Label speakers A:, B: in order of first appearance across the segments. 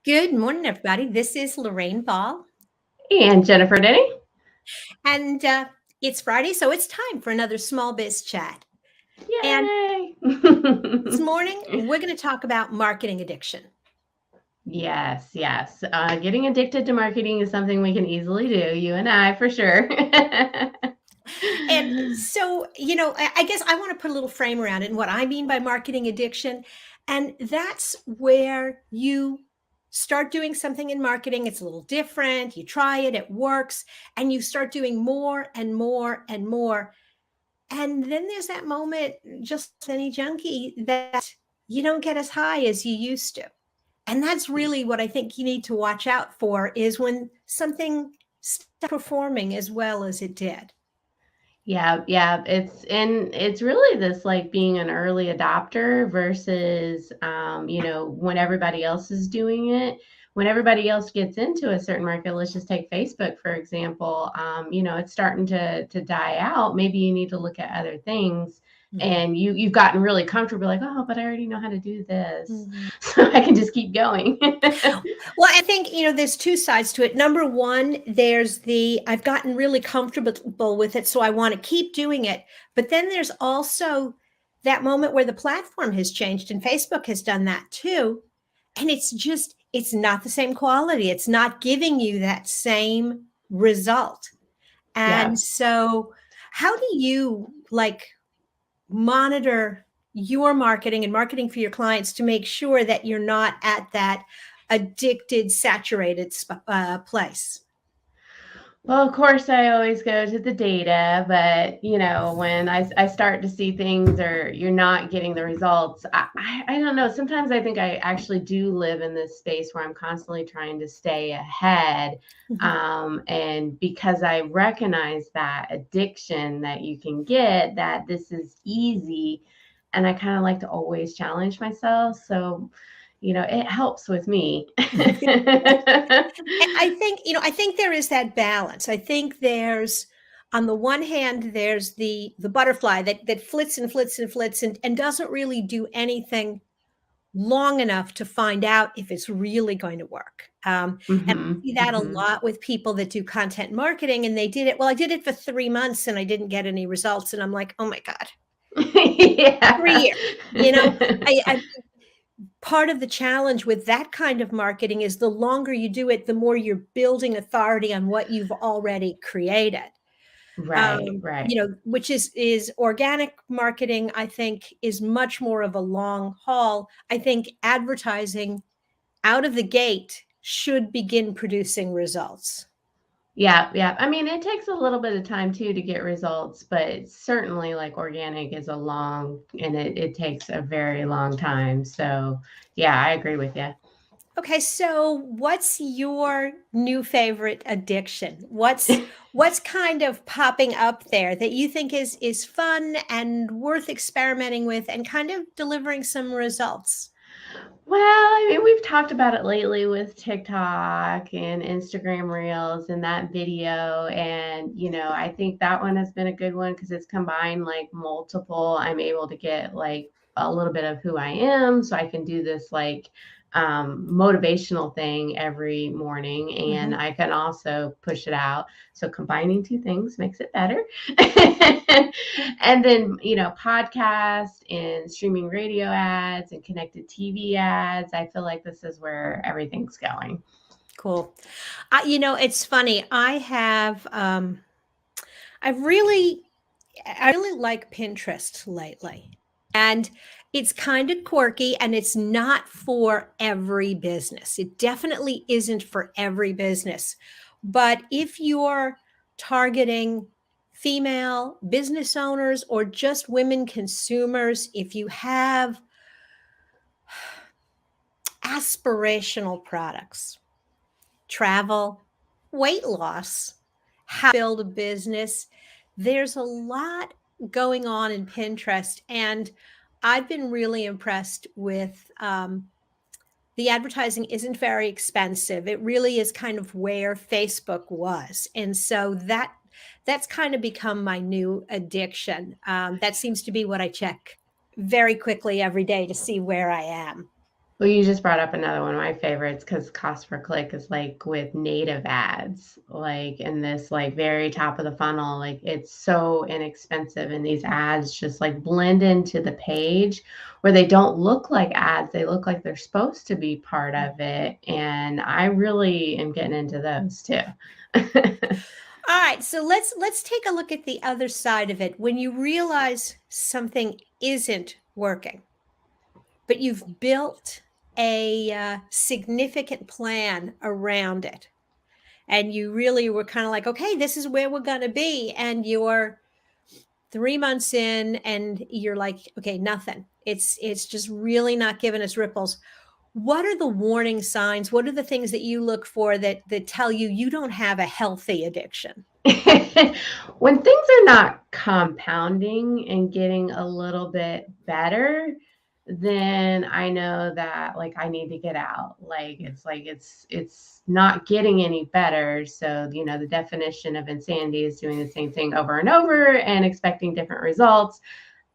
A: Good morning, everybody. This is Lorraine Ball,
B: And Jennifer Denny.
A: and it's Friday, so it's time for another small biz chat. And
B: Yay!
A: this morning, we're going to talk about marketing addiction.
B: Yes, yes. Getting addicted to marketing is something we can easily do, you and I, for sure.
A: And so, I guess I want to put a little frame around it and what I mean by marketing addiction. And that's where you start doing something in marketing. It's a little different. You try it, it works, and you start doing more and more and more. And then there's that moment, just any junkie, that you don't get as high as you used to. And that's really what I think you need to watch out for is when something stops performing as well as it did.
B: Yeah, yeah. It's really this like being an early adopter versus when everybody else is doing it. When everybody else gets into a certain market, let's just take Facebook for example. It's starting to die out. Maybe you need to look at other things.
A: Mhm.
B: And you've gotten really comfortable, like, oh, but I already know how to do this,
A: Mhm.
B: so I can just keep going.
A: Well, I think, there's two sides to it. Number one, there's I've gotten really comfortable with it, so I want to keep doing it. But then there's also that moment where the platform has changed and Facebook has done that too. And it's not the same quality. It's not giving you that same result.
B: Yeah.
A: And so, how do you monitor your marketing and marketing for your clients to make sure that you're not at that addicted, saturated place?
B: Well, of course, I always go to the data, but when I start to see things or you're not getting the results, I don't know. Sometimes I think I actually do live in this space where I'm constantly trying to stay ahead.
A: Mhm.
B: And because I recognize that addiction that you can get, that this is easy, and I kind of like to always challenge myself. So, it helps with me.
A: I think there is that balance. I think there's, on the one hand, there's the butterfly that flits and flits and flits and doesn't really do anything long enough to find out if it's really going to work. And I
B: Hmm.
A: see that a
B: Hmm.
A: lot with people that do content marketing, and they did it. Well, I did it for 3 months and I didn't get any results, and I'm like, oh my god,
B: Yeah.
A: 3 years. You know, I part of the challenge with that kind of marketing is the longer you do it, the more you're building authority on what you've already created.
B: Right, right.
A: Which is organic marketing, I think, is much more of a long haul. I think advertising out of the gate should begin producing results.
B: Yeah, yeah. I mean, it takes a little bit of time too to get results, but certainly like organic is a long and it takes a very long time. So yeah, I agree with you.
A: Okay, so what's your new favorite addiction? What's kind of popping up there that you think is fun and worth experimenting with and kind of delivering some results?
B: Well, I mean, we've talked about it lately with TikTok and Instagram Reels and that video. And, I think that one has been a good one because it's combined like multiple. I'm able to get like a little bit of who I am. So I can do this like motivational thing every morning. And
A: Mhm.
B: I can also push it out. So combining two things makes it better. And then, podcast and streaming radio ads and connected TV ads. I feel like this is where everything's going.
A: Cool. It's funny. I really like Pinterest lately. And it's kind of quirky and it's not for every business. It definitely isn't for every business. But if you're targeting female business owners or just women consumers, if you have aspirational products, travel, weight loss, how to build a business. There's a lot going on in Pinterest. And I've been really impressed with the advertising isn't very expensive. It really is kind of where Facebook was. And so that's kind of become my new addiction. That seems to be what I check very quickly every day to see where I am.
B: Well, you just brought up another one of my favorites because cost per click is like with native ads, like in this like very top of the funnel, like it's so inexpensive. And these ads just like blend into the page where they don't look like ads. They look like they're supposed to be part of it. And I really am getting into those too.
A: All right, so let's take a look at the other side of it. When you realize something isn't working, but you've built a significant plan around it, and you really were kind of like, okay, this is where we're going to be, and you're 3 months in, and you're like, okay, nothing. It's just really not giving us ripples. What are the warning signs? What are the things that you look for that tell you you don't have a healthy addiction?
B: When things are not compounding and getting a little bit better, then I know that like I need to get out. Like it's not getting any better. So, you know, the definition of insanity is doing the same thing over and over and expecting different results.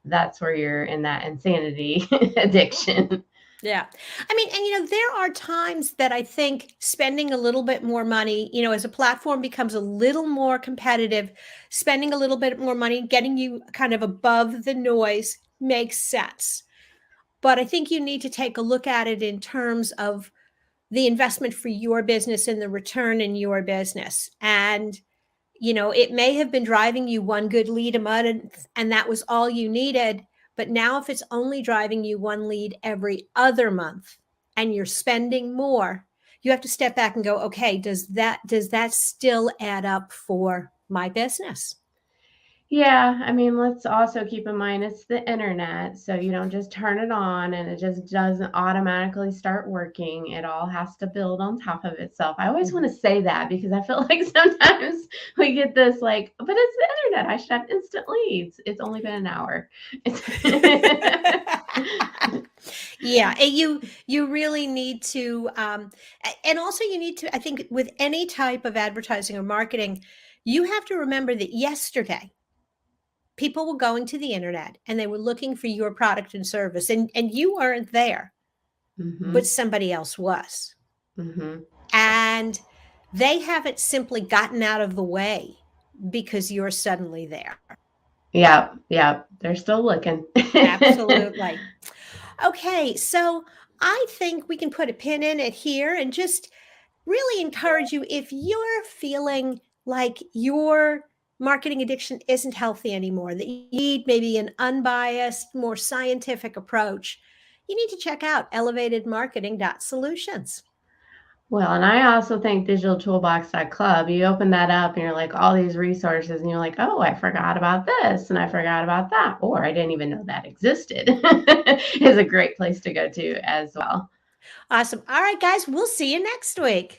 B: That's where you're in that insanity addiction.
A: Yeah. I mean, and there are times that I think spending a little bit more money, as a platform becomes a little more competitive, spending a little bit more money, getting you kind of above the noise makes sense. But I think you need to take a look at it in terms of the investment for your business and the return in your business. And it may have been driving you one good lead a month, and that was all you needed. But now, if it's only driving you one lead every other month and you're spending more, you have to step back and go, okay, does that still add up for my business?
B: Yeah, I mean, let's also keep in mind it's the internet, so you don't just turn it on and it just doesn't automatically start working. It all has to build on top of itself. I always want to say that because I feel like sometimes we get this like, but it's the internet. I should have instant leads. It's only been an hour.
A: Yeah, and you really need to, and also you need to. I think with any type of advertising or marketing, you have to remember that yesterday people were going to the internet and they were looking for your product and service, and you weren't there, but
B: Hmm.
A: somebody else was,
B: Hmm.
A: and they haven't simply gotten out of the way because you're suddenly there.
B: Yeah, yeah, they're still looking.
A: Absolutely. Okay, so I think we can put a pin in it here and just really encourage you, if you're feeling like your marketing addiction isn't healthy anymore, that you need maybe an unbiased, more scientific approach, you need to check out elevatedmarketing.solutions.
B: Well, and I also think digitaltoolbox.club, you open that up and you're like all these resources and you're like, oh, I forgot about this and I forgot about that, or I didn't even know that existed is a great place to go to as well.
A: Awesome. All right, guys, we'll see you next week.